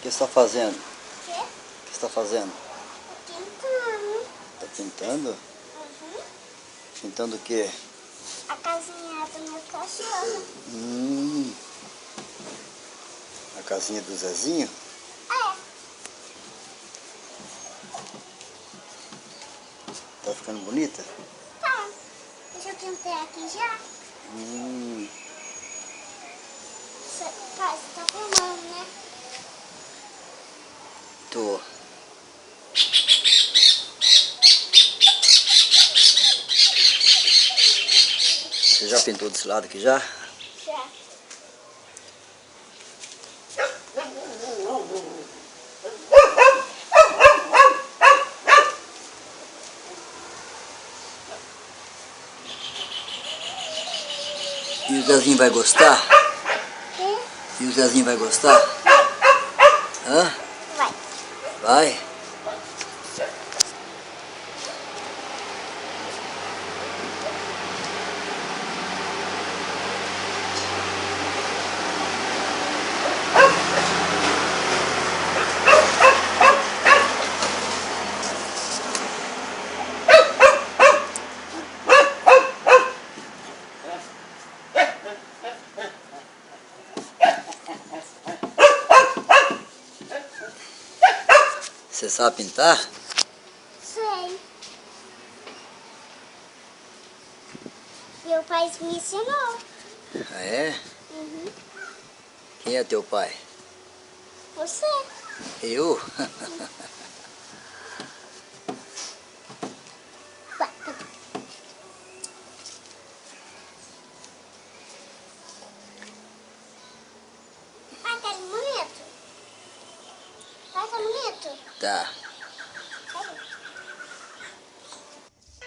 que você está fazendo? Quê? O que você está fazendo? Tô pintando. Está pintando? Uhum. Pintando o quê? A casinha do meu cachorro. A casinha do Zezinho? É. Tá ficando bonita? Tá. Eu já pintei aqui já. Você tá filmando, né? Tô. Você já pintou desse lado aqui já? Já. E o Zezinho vai gostar? Quê? E o Zezinho vai gostar? Hã? Vai. Vai? Você sabe pintar? Sei. Meu pai me ensinou. Ah, é? Uhum. Quem é teu pai? Você. Eu? Vai. Ai, tá bonito. Ai, tá bonito. Tá.